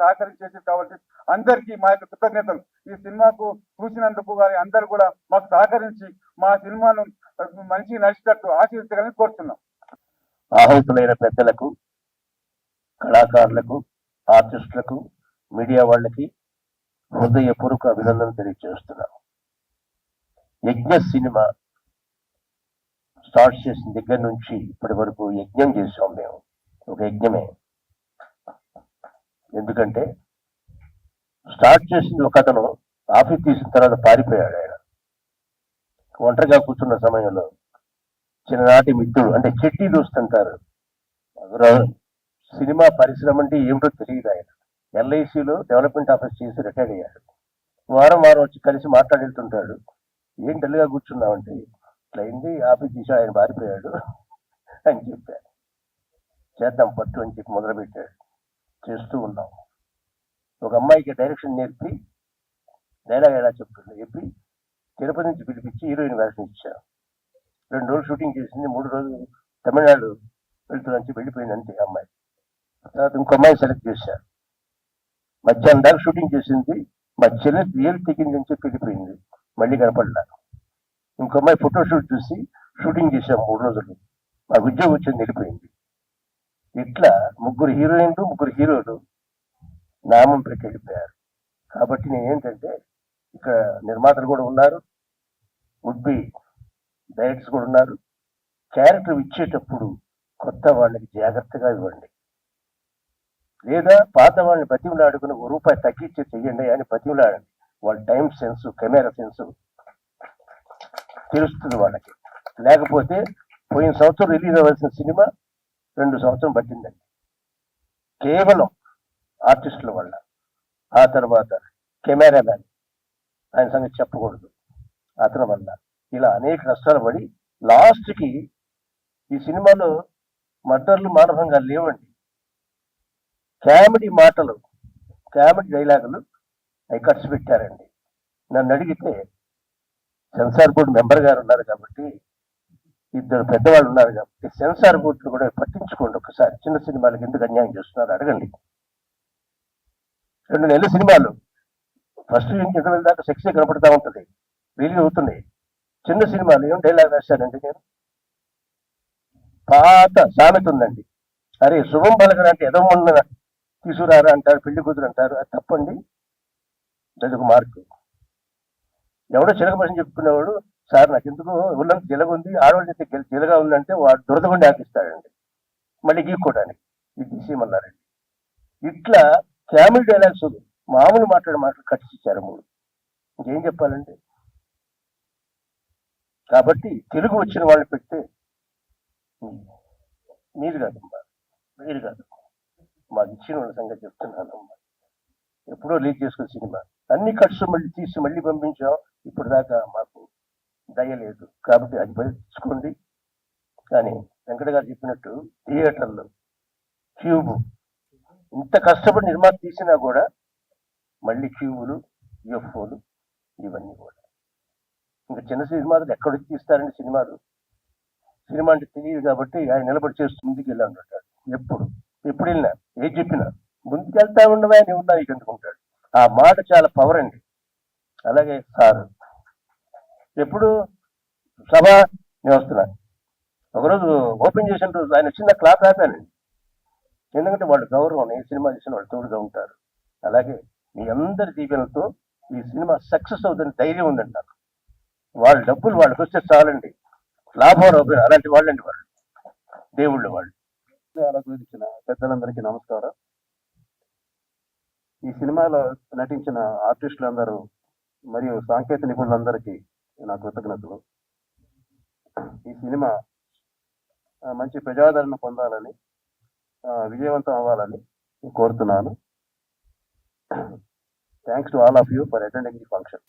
సహకరించేసి కాబట్టి అందరికీ మా యొక్క కృతజ్ఞతలు. ఈ సినిమాకు చూసినందుకు కానీ అందరు కూడా మాకు సహకరించి మా సినిమాను మంచి నడిచేటట్టు ఆశీర్వదించాలని కోరుతున్నాం. ఆహుతులైన పెద్దలకు, కళాకారులకు, ఆర్టిస్టులకు, మీడియా వాళ్ళకి హృదయపూర్వక అభినందన తెలియజేస్తున్నాం. యజ్ఞ సినిమా స్టార్ట్ చేసిన దగ్గర నుంచి ఇప్పటి వరకు యజ్ఞం చేసాం మేము. ఒక యజ్ఞమే. ఎందుకంటే స్టార్ట్ చేసింది ఒక అతను, ఆఫీస్ తీసిన తర్వాత పారిపోయాడు. ఆయన ఒంటరిగా కూర్చున్న సమయంలో చిన్ననాటి మిత్రుడు, అంటే చెట్టి దోస్త్ అంటారు, సినిమా పరిశ్రమ అంటే ఏమిటో తెలియదు. ఆయన ఎల్ఐసిలో డెవలప్మెంట్ ఆఫీస్ చేసి రిటైర్ అయ్యాడు. వారం వచ్చి కలిసి మాట్లాడుతుంటాడు. ఏం డల్గా కూర్చున్నామంటే, ఇట్లా అయింది, ఆఫీస్ తీసి ఆయన పారిపోయాడు అని చెప్పాడు. చేద్దాం పట్టు అని చెప్పి మొదలుపెట్టాడు. చేస్తూ ఉన్నాం. ఒక అమ్మాయికి డైరెక్షన్ నేర్పి డైలాగ్ ఎలా చెప్పి తిరుపతి నుంచి పిలిపించి హీరోయిన్ వేషం ఇచ్చారు. 2 రోజులు షూటింగ్ చేసింది. 3 రోజులు తమిళనాడు వెళ్తున్నా వెళ్ళిపోయింది అంతే అమ్మాయి. తర్వాత ఇంకో అమ్మాయి సెలెక్ట్ చేశారు. మధ్యాహ్నం దాకా షూటింగ్ చేసింది. మా చెల్లి రియల్ తెగింది అని చెప్పి వెళ్ళిపోయింది. మళ్ళీ కనపడలా. ఇంకో అమ్మాయి ఫోటో షూట్ చూసి షూటింగ్ చేశాం 3 రోజులు. మా ఉద్యోగం వచ్చింది, వెళ్ళిపోయింది. ఇట్లా 3 హీరోయిన్లు 3 హీరోలు నామం పెట్టి వెళ్ళిపోయారు. కాబట్టి నేనేంటంటే, ఇక్కడ నిర్మాతలు కూడా ఉన్నారు, వుడ్ బి డైరెక్టర్స్ కూడా ఉన్నారు. క్యారెక్టర్ ఇచ్చేటప్పుడు కొత్త వాళ్ళకి జాగ్రత్తగా ఇవ్వండి, లేదా పాత వాళ్ళని బతిమలాడుకుని ₹1 తగ్గించి చెయ్యండి అని బతిమలాడండి. వాళ్ళ టైం సెన్స్, కెమెరా సెన్స్ తెలుస్తుంది వాళ్ళకి. లేకపోతే పోయిన సంవత్సరం రిలీజ్ అవ్వాల్సిన సినిమా 2 సంవత్సరం పట్టిందండి, కేవలం ఆర్టిస్టుల వల్ల. ఆ తర్వాత కెమెరామ్యాన్, ఆయన సంగతి చెప్పకూడదు, అతని వల్ల ఇలా అనేక నష్టాలు పడి లాస్ట్కి ఈ సినిమాలో మర్డర్లు మానభంగాలు లేవండి. కామెడీ మాటలు, కామెడీ డైలాగులు అవి ఖర్చు పెట్టారండి. నన్ను అడిగితే సెన్సార్ బోర్డు మెంబర్ గారు ఉన్నారు కాబట్టి, 2 పెద్దవాళ్ళు ఉన్నారు కాబట్టి, సెన్సార్ బోర్డును కూడా పట్టించుకోండి ఒకసారి. చిన్న సినిమాలకు ఎందుకు అన్యాయం చేస్తున్నారు అడగండి. 2 నెలల సినిమాలు ఫస్ట్ నుంచి 2 నెలల దాకా సెక్సే కనపడతా ఉంటుంది, రిలీజ్ అవుతుంది. చిన్న సినిమాలు ఏం డైలాగ్ రాశానండి నేను. పాత సామెత ఉందండి, అరే శుభం పలకరా అంటే ఏదో మొన్న తీసుకురారా అంటారు, పెళ్లి కూతురు అంటారు. అది తప్పండి. అది ఒక మార్కు. ఎవడో చిలక భాష చెప్పుకునేవాడు, సార్ నాకు ఎందుకు ఒళ్ళంతా జిలగ ఉంది, ఆడవాళ్ళ చేస్తే జిలగా ఉందంటే వాడు దురదగుండి ఆపిస్తాడండి మళ్ళీ గీక్కోవడానికి. ఇది తీసేయమన్నారండి. ఇట్లా కామెడీ డైలాగ్స్ మామూలు మాటలు కట్టించారు 3. ఇంకేం చెప్పాలండి. కాబట్టి తెలుగు వచ్చిన వాళ్ళని పెడితే మీరు కాదమ్మా, మీరు కాదమ్మా, మాకు ఇచ్చిన వాళ్ళ సంగతి చెప్తున్నానమ్మా. ఎప్పుడో రిలీజ్ చేసుకున్న సినిమా అన్ని కట్స్ మళ్ళీ తీసి మళ్ళీ పంపించాం. ఇప్పుడు దాకా మాకు దయలేదు. కాబట్టి అది పరీక్షించుకోండి. కానీ వెంకట గారు చెప్పినట్టు థియేటర్లో క్యూబ్ ఇంత కష్టపడి నిర్మాత తీసినా కూడా మళ్ళీ క్యూబులు, యూఎఫ్ఓలు ఇవన్నీ కూడా ఇంకా చిన్న సినిమాలు ఎక్కడొచ్చి తీస్తారండి సినిమాలు. సినిమా అంటే తెలియదు కాబట్టి ఆయన నిలబడి చేస్తూ ముందుకు వెళ్ళాడు. ఎప్పుడు వెళ్ళినా ఏం చెప్పినా ముందుకు వెళ్తా ఉండవా అని ఉన్నా ఇక అందుకుంటాడు. ఆ మాట చాలా పవర్ అండి. అలాగే సార్ ఎప్పుడు సభ నేను వస్తున్నా. ఒకరోజు ఓపెన్ చేసిన రోజు ఆయన చిన్న క్లాప్ ఆపానండి. ఎందుకంటే వాళ్ళు గౌరవం ఈ సినిమా చేసిన వాళ్ళు తోడుగా ఉంటారు. అలాగే మీ అందరి దీవెనలతో ఈ సినిమా సక్సెస్ అవుతుంది ధైర్యం ఉందండి నాకు. వాళ్ళ డబ్బులు వాళ్ళకి వస్తే చాలండి, లాభం రాబోయే అలాంటి వాళ్ళండి వాళ్ళు, దేవుళ్ళు వాళ్ళు. ఆలోచించిన పెద్దలందరికీ నమస్కారం. ఈ సినిమాలో నటించిన ఆర్టిస్టులందరూ మరియు సాంకేతిక నిపుణులందరికీ నా కృతజ్ఞతలు. ఈ సినిమా మంచి ప్రజాదరణ పొందాలని, విజయవంతం అవ్వాలని కోరుతున్నాను. Thanks to all of you for attending the function.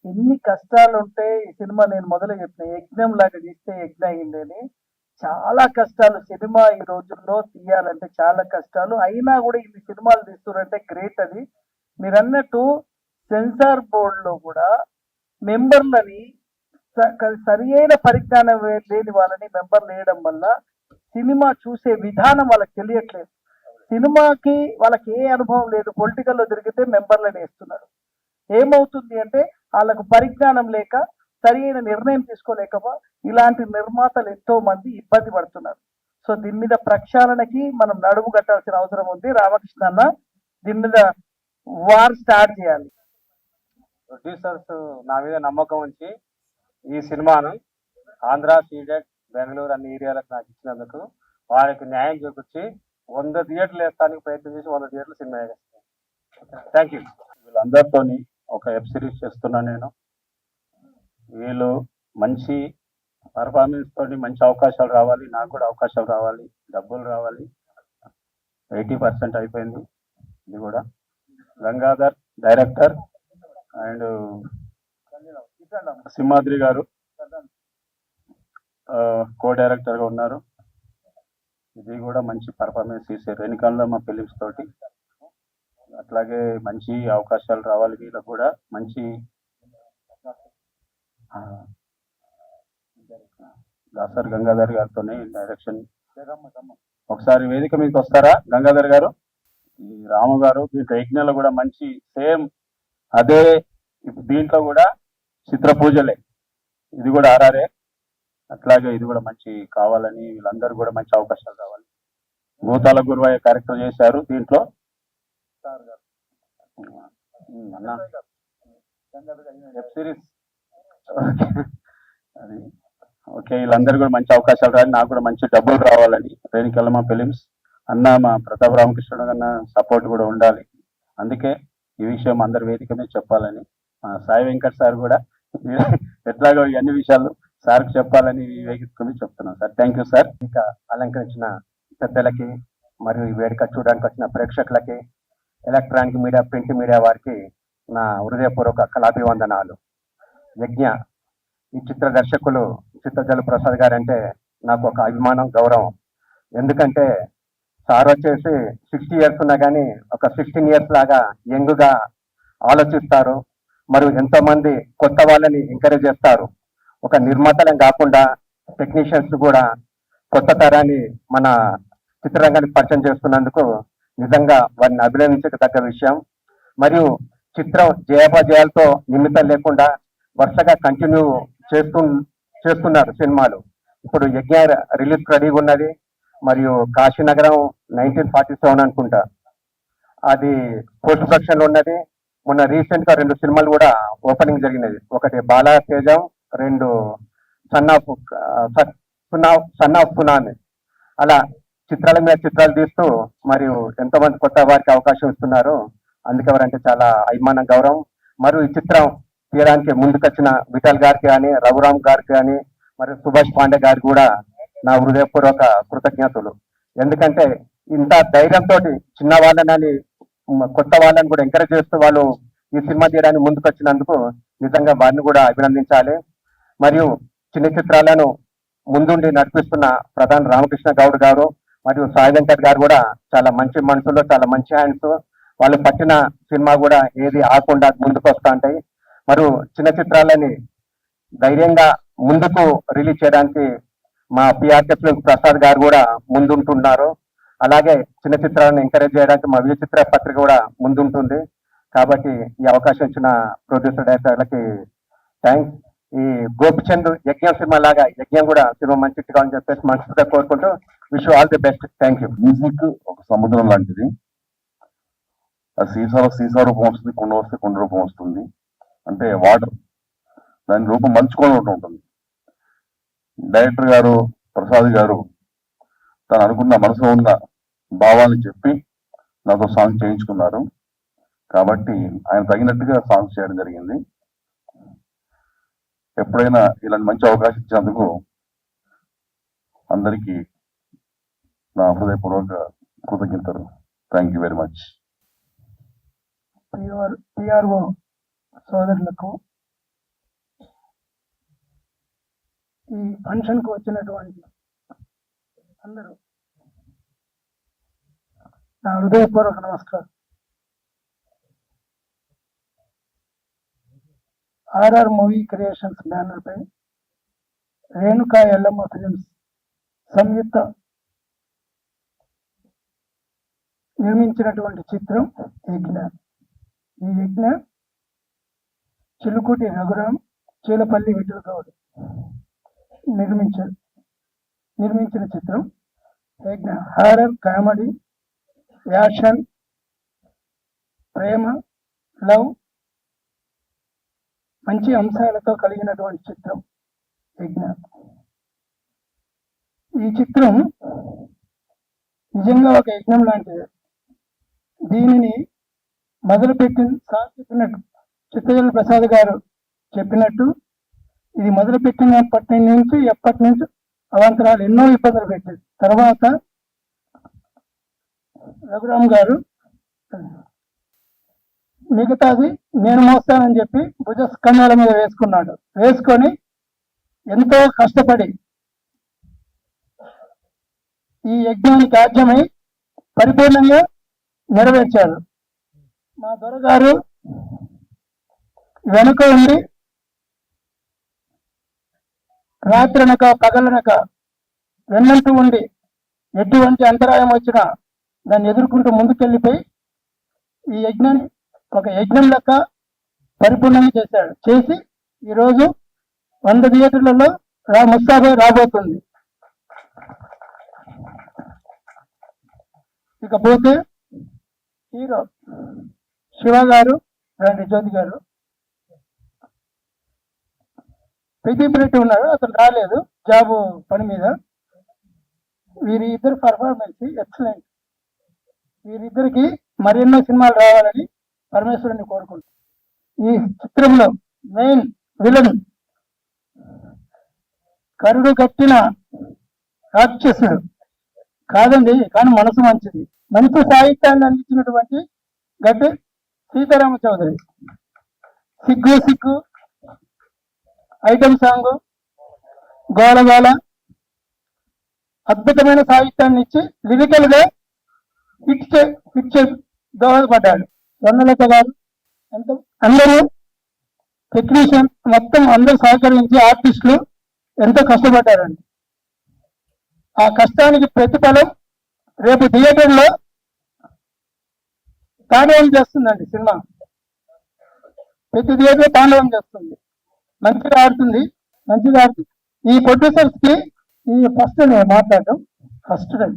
ఎన్ని కష్టాలు ఉంటే ఈ సినిమా నేను మొదలు చెప్పిన యజ్ఞం లాగా తీస్తే యజ్ఞ అయిందని. చాలా కష్టాలు సినిమా ఈ రోజుల్లో తీయాలంటే చాలా కష్టాలు, అయినా కూడా ఇన్ని సినిమాలు తీస్తున్నారంటే గ్రేట్. అది మీరు అన్నట్టు సెన్సార్ బోర్డులో కూడా మెంబర్లని సరి అయిన పరిజ్ఞానం లేని వాళ్ళని మెంబర్లు వేయడం వల్ల సినిమా చూసే విధానం వాళ్ళకి తెలియట్లేదు. సినిమాకి వాళ్ళకి ఏ అనుభవం లేదు, పొలిటికల్లో తిరిగితే మెంబర్లను వేస్తున్నారు. ఏమవుతుంది అంటే వాళ్ళకు పరిజ్ఞానం లేక సరి అయిన నిర్ణయం తీసుకోలేకపో ఇలాంటి నిర్మాతలు ఎంతో మంది ఇబ్బంది పడుతున్నారు. సో దీని మీద ప్రక్షాళనకి మనం నడుము కట్టాల్సిన అవసరం ఉంది. రామకృష్ణ అన్న దీని మీద వార్ స్టార్ట్ చేయాలి. ప్రొడ్యూసర్స్ నా మీద నమ్మకం ఉంచి ఈ సినిమాను ఆంధ్ర, సీడెడ్, బెంగళూరు అన్ని ఏరియాలకు నాకు ఇచ్చినందుకు వారికి న్యాయం చూపించి 100 థియేటర్లు వేస్తానికి ప్రయత్నం చేసి 100 థియేటర్లు సినిమా వేస్తాను. Thank you. వీళ్ళందరితోని ఒక వెబ్ సిరీస్ చేస్తున్నాను నేను. వీళ్ళు మంచి పర్ఫార్మెన్స్ తోటి మంచి అవకాశాలు రావాలి, నాకు కూడా అవకాశాలు రావాలి, డబ్బులు రావాలి. 80% అయిపోయింది. ఇది కూడా గంగాధర్ డైరెక్టర్ అండ్ సింహాద్రి గారు కో డైరెక్టర్ గా ఉన్నారు. ఇది కూడా మంచి పర్ఫార్మెన్స్ చేసే రేణుకాంలో మా ఫిలిమ్స్ తోటి. అట్లాగే మంచి అవకాశాలు రావాలి వీళ్ళకి కూడా. మంచి దాసర్ గంగాధర్ గారితోనే డైరెక్షన్. ఒకసారి వేదిక మీకు వస్తారా గంగాధర్ గారు? ఈ రాము గారు దీంట్లో యజ్ఞంలో కూడా మంచి సేమ్ అదే. దీంట్లో కూడా చిత్ర పూజలే, ఇది కూడా ఆర్ఆర్ఏ. అట్లాగే ఇది కూడా మంచి కావాలని వీళ్ళందరూ కూడా మంచి అవకాశాలు రావాలి. భూతాల గురువయ్య క్యారెక్టర్ చేశారు దీంట్లో. అన్న వెబ్ సిరీస్ అది ఓకే. వీళ్ళందరూ కూడా మంచి అవకాశాలు రావాలి, నాకు కూడా మంచి డబ్బులు రావాలని రేణుకల్లమ్మ ఫిలిమ్స్ అన్న మా ప్రతాప్ రామకృష్ణ అన్న సపోర్ట్ కూడా ఉండాలి. అందుకే ఈ విషయం అందరి వేదిక మీద చెప్పాలని సాయి వెంకట్ సార్ కూడా ఎట్లాగో ఈ అన్ని విషయాలు సార్కి చెప్పాలని ఈ వేదిక మీద చెప్తున్నాను సార్. Thank you sir. ఇంకా అలంకరించిన పెద్దలకి మరియు ఈ వేడుక చూడడానికి వచ్చిన ప్రేక్షకులకి, ఎలక్ట్రానిక్ మీడియా, ప్రింట్ మీడియా వారికి నా హృదయపూర్వక కళాభివందనాలు. యజ్ఞ ఈ చిత్ర దర్శకులు చిత్రజల ప్రసాద్ గారు అంటే నాకు ఒక అభిమానం, గౌరవం. ఎందుకంటే సార్ వచ్చేసి 60 years ఉన్నా కానీ ఒక 16 years లాగా యంగ్గా ఆలోచిస్తారు. మరియు ఎంతో మంది కొత్త వాళ్ళని ఎంకరేజ్ చేస్తారు. ఒక నిర్మాతలం కాకుండా టెక్నీషియన్స్ కూడా కొత్త తరాన్ని మన చిత్రరంగానికి పరిచయం చేస్తున్నందుకు నిజంగా వారిని అభినందించదగ్గ విషయం. మరియు చిత్రం జయాపజయాలతో నిమిత్తం లేకుండా వరుసగా కంటిన్యూ చేస్తున్నారు సినిమాలు. ఇప్పుడు యజ్ఞ రిలీజ్ రెడీగా ఉన్నది. మరియు కాశీనగరం 1947 అనుకుంటా అది పోస్ట్ ప్రొడక్షన్ లో ఉన్నది. మొన్న రీసెంట్ గా 2 సినిమాలు కూడా ఓపెనింగ్ జరిగినది. ఒకటి బాలా తేజం, 2 సన్ ఆఫ్ సునామీ. అలా చిత్రాల మీద చిత్రాలు తీస్తూ మరియు ఎంతో మంది కొత్త వారికి అవకాశం ఇస్తున్నారు. అందుకెవరంటే చాలా అభిమానం, గౌరవం. మరియు ఈ చిత్రం తీయడానికి ముందుకొచ్చిన విఠల్ గారికి కానీ, రఘురామ్ గారికి కానీ, మరియు సుభాష్ పాండే గారికి కూడా నా హృదయపూర్వక కృతజ్ఞతలు. ఎందుకంటే ఇంత ధైర్యంతో చిన్న వాళ్ళని, కొత్త వాళ్ళని కూడా ఎంకరేజ్ చేస్తూ వాళ్ళు ఈ సినిమా తీయడానికి ముందుకొచ్చినందుకు నిజంగా వారిని కూడా అభినందించాలి. మరియు చిన్న చిత్రాలను ముందుండి నడిపిస్తున్న ప్రధాని రామకృష్ణ గౌడ్ గారు మరియు సాయి వెంకట్ గారు కూడా చాలా మంచి మనసులో, చాలా మంచి హ్యాండ్స్. వాళ్ళు పట్టిన సినిమా కూడా ఏది ఆకుండా ముందుకు వస్తూ ఉంటాయి. మరియు చిన్న చిత్రాలని ధైర్యంగా ముందుకు రిలీజ్ చేయడానికి మా పిఆర్ఎస్ ప్రసాద్ గారు కూడా ముందుంటున్నారు. అలాగే చిన్న చిత్రాలను ఎంకరేజ్ చేయడానికి మా విజయ చిత్ర పత్రిక కూడా ముందుంటుంది. కాబట్టి ఈ అవకాశం ఇచ్చిన ప్రొడ్యూసర్ డైరెక్టర్లకి థ్యాంక్స్. ఈ గోపిచంద్ యజ్ఞం సినిమా లాగా యజ్ఞం కూడా సినిమా మంచి హిట్ కావాలని చెప్పేసి మనసుగా కోరుకుంటూ wish all the best. Thank you. Music ఒక సముద్రం లాంటిది. ఆ సీసా రూపం వస్తుంది, కుండ వస్తే కుండ రూపం వస్తుంది. అంటే వాటర్ దాని రూపం మలుచుకొని ఉంటుంది. డైరెక్టర్ గారు ప్రసాద్ గారు తను అనుకున్న మనసులో ఉన్న భావాన్ని చెప్పి నాతో సాంగ్ చేయించుకున్నారు. కాబట్టి ఆయన తగినట్టుగా సాంగ్స్ చేయడం జరిగింది. ఎప్పుడైనా ఇలాంటి మంచి అవకాశం ఇచ్చినందుకు అందరికీ నా హృదయపూర్వక కృతజ్ఞతలు. Thank you very much. PRO సోదరులకు, ఈ ఫంక్షన్కు వచ్చినటువంటి అందరూ నా హృదయపూర్వక నమస్కారం. ఆర్ఆర్ మూవీ క్రియేషన్స్ బ్యానర్ పై రేణుకా ఎల్లమ్మ ఫిలిమ్స్ సంయుక్త నిర్మించినటువంటి చిత్రం యజ్ఞ. ఈ యజ్ఞ చిలుకుటి రఘురాం, చీలపల్లి విఠల్ గౌడ్ నిర్మించిన చిత్రం యజ్ఞ. హారర్, కామెడీ, యాక్షన్, ప్రేమ, లవ్ మంచి అంశాలతో కలిగినటువంటి చిత్రం యజ్ఞ. ఈ చిత్రం నిజంగా ఒక యజ్ఞం లాంటిది. దీనిని చెప్పినట్టు చిత్తజల ప్రసాద్ గారు చెప్పినట్టు ఇది మొదలుపెట్టినప్పటి నుంచి ఎప్పటి నుంచి అవాంతరాలు ఎన్నో ఇబ్బందులు పెట్టేది. తర్వాత రఘురామ్ గారు మిగతాది నేను మోస్తానని చెప్పి భుజస్కంధాల మీద వేసుకొని ఎంతో కష్టపడి ఈ యజ్ఞానికి ఆజ్యమై పరిపూర్ణంగా నెరవేర్చారు. మా దొరగారు వెనుక ఉండి రాత్రనక పగలనక వెన్నంటూ ఉండి ఎటువంటి అంతరాయం వచ్చినా దాన్ని ఎదుర్కొంటూ ముందుకెళ్ళిపోయి ఈ యజ్ఞాన్ని ఒక యజ్ఞం లెక్క పరిపూర్ణంగా చేసి ఈరోజు 100 థియేటర్లలో ముస్తాబై రాబోతుంది. ఇకపోతే హీరో శివ గారు, రండి జ్యోతి గారు, ప్రదీప్ రెడ్డి ఉన్నారు, అతను రాలేదు జాబ్ పని మీద. వీరి ఇద్దరు పర్ఫార్మెన్స్ ఎక్సలెంట్. వీరిద్దరికి మరెన్నో సినిమాలు రావాలని పరమేశ్వరుని కోరుకుంటాం. ఈ చిత్రంలో మెయిన్ విలన్ కరుడు కట్టిన రాక్షసుడు కాదండి, కానీ మనసు మంచిది. మంచి సాహిత్యాన్ని అందించినటువంటి గడ్డి సీతారామ చౌదరి. సిగ్గు సిగ్గు ఐటమ్ సాంగ్, గోలగోల అద్భుతమైన సాహిత్యాన్ని ఇచ్చి లిరికల్ గా హిట్ దోహదపడ్డాడు. స్వర్ణలత గారు అందరూ టెక్నీషియన్ మొత్తం అందరూ సహకరించి ఆర్టిస్టులు ఎంతో కష్టపడ్డారండి. ఆ కష్టానికి ప్రతిఫలం రేపు థియేటర్లో తాండవం చేస్తుందండి. సినిమా ప్రతి థియేటర్ తాండవం చేస్తుంది, మంచిగా ఆడుతుంది. ఈ ప్రొడ్యూసర్స్ కి ఈ ఫస్ట్ నేను మాట్లాడటం ఫస్ట్ టైం.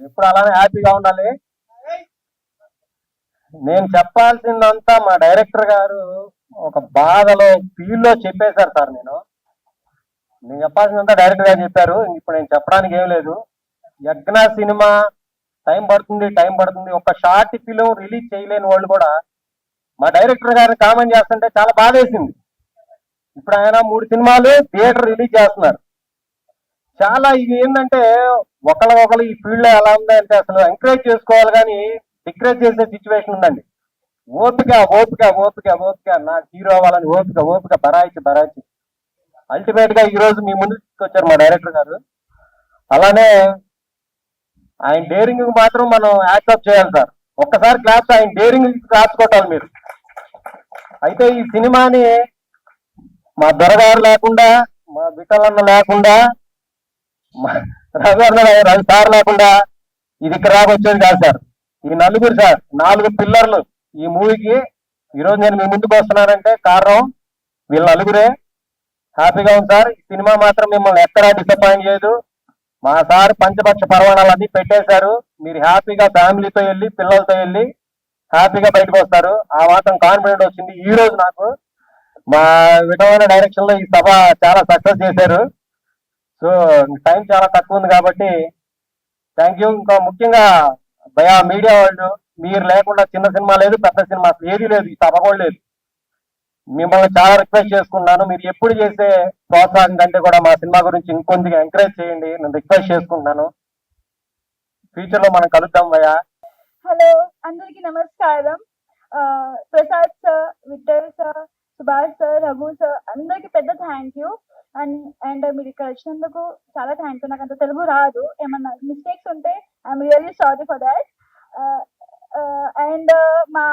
ఎప్పుడు అలానే హ్యాపీగా ఉండాలి. నేను చెప్పాల్సిందంతా మా డైరెక్టర్ గారు ఒక బాధలో ఫీల్లో చెప్పేశారు సార్. నేను చెప్పాల్సిందంతా డైరెక్టర్ గారు చెప్పారు. ఇప్పుడు నేను చెప్పడానికి ఏం లేదు. యజ్ఞ సినిమా టైం పడుతుంది. ఒక షార్ట్ ఫిలిం రిలీజ్ చేయలేని వాళ్ళు కూడా మా డైరెక్టర్ గారిని కామెంట్ చేస్తుంటే చాలా బాధ వేసింది. ఇప్పుడు ఆయన 3 సినిమాలు థియేటర్ రిలీజ్ చేస్తున్నారు. చాలా ఇది ఏంటంటే ఒకళ్ళు ఈ ఫీల్డ్ లో ఎలా ఉందంటే అసలు ఎంకరేజ్ చేసుకోవాలి కానీ డిక్రేజ్ చేసే సిచ్యువేషన్ ఉందండి. ఓపిక నాకు హీరో అవ్వాలని ఓపిక బరాయిచి అల్టిమేట్ గా ఈ రోజు మీ ముందు తీసుకొచ్చారు మా డైరెక్టర్ గారు. అలానే ఆయన డేరింగ్ మాత్రం మనం యాక్సెప్ట్ చేయాలి సార్. ఒక్కసారి క్లాప్స్ ఆయన డేరింగ్ క్లాప్స్ కొట్టాలి మీరు. అయితే ఈ సినిమాని మా దొరగారు లేకుండా, మా విఠలన్న లేకుండా, మా రవి సార్ లేకుండా ఇది ఇక్కడ వచ్చేది కాదు సార్. ఈ నలుగురు సార్ 4 పిల్లర్లు ఈ మూవీకి ఈరోజు నేను మీ ముందుకు వస్తున్నానంటే కారణం వీళ్ళ నలుగురే. హ్యాపీగా ఉంది సార్. ఈ సినిమా మాత్రం మిమ్మల్ని ఎక్కడా డిసప్పాయింట్ చేయదు. మా సార్ పంచపక్ష పర్వాణాలన్నీ పెట్టేశారు. మీరు హ్యాపీగా ఫ్యామిలీతో వెళ్ళి పిల్లలతో వెళ్ళి హ్యాపీగా బయటకు వస్తారు. ఆ మాత్రం కాన్ఫిడెంట్ వచ్చింది ఈ రోజు నాకు. మా విధమైన డైరెక్షన్ లో ఈ సభ చాలా సక్సెస్ చేశారు. సో టైం చాలా తక్కువ ఉంది కాబట్టి థ్యాంక్ యూ. ఇంకా ముఖ్యంగా భయా మీడియా వాళ్ళు, మీరు లేకుండా చిన్న సినిమా లేదు, పెద్ద సినిమా అసలు ఏది లేదు, ఈ సభ కూడా లేదు. మిమ్మల్ని చాలా రిక్వెస్ట్ చేసుకుంటున్నాను, మీరు ఎప్పుడు చేసే ప్రోత్సాహం కంటే కూడా మా సినిమా గురించి ఇంకొంచెం ఎంకరేజ్ చేయండి, నేను రిక్వెస్ట్ చేసుకుంటున్నాను. ఫ్యూచర్ లో మనం కలుద్దాం భయ్యా. హలో, అందరికీ నమస్కారం. Prasad sir, Vithal sir, Subhash sir, Raghu sir అందరికి పెద్ద థ్యాంక్ యూ. అండ్ మీరు ఇక్కడ వచ్చినందుకు చాలా థ్యాంక్ యూ. నాకు అంత తెలుగు రాదు, ఏమన్నా మిస్టేక్స్ ఉంటే I'm really sorry for that. And మా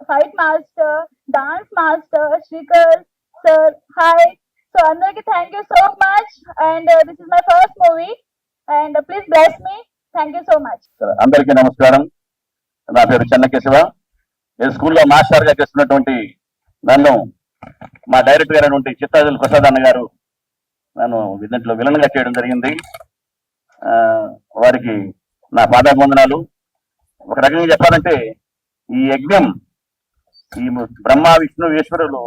fight master, dance master Srikar sir, hi. So అందరికి thank you so much. And this is my first movie and please bless me. Thank you so much. అందరికీ నమస్కారం. నా పేరు చెన్నకేశవ. నేను స్కూల్లో master గా చేస్తున్నటువంటి నన్ను మా డైరెక్టర్ గారు అయినటువంటి చిత్తాజుల ప్రసాద్ అన్న గారు నన్ను దీంట్లో విలన్ గా చేయడం జరిగింది. వారికి నా పాదాభివందనాలు. ఒక రకంగా చెప్పాలంటే ఈ యజ్ఞం, ఈ బ్రహ్మ విష్ణు ఈశ్వరులు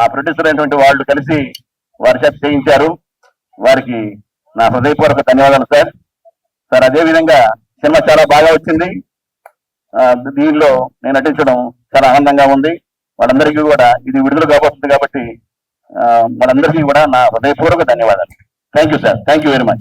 ఆ ప్రొడ్యూసర్ అయినటువంటి వాళ్ళు కలిసి వారి చేత చేయించారు. వారికి నా హృదయపూర్వక ధన్యవాదాలు సార్. సార్ అదే విధంగా సినిమా చాలా బాగా వచ్చింది. దీనిలో నేను నటించడం చాలా ఆనందంగా ఉంది. వాళ్ళందరికీ కూడా ఇది విడుదల కాబోతుంది కాబట్టి వాళ్ళందరికీ కూడా నా హృదయపూర్వక ధన్యవాదాలు. Thank you sir. Thank you very much.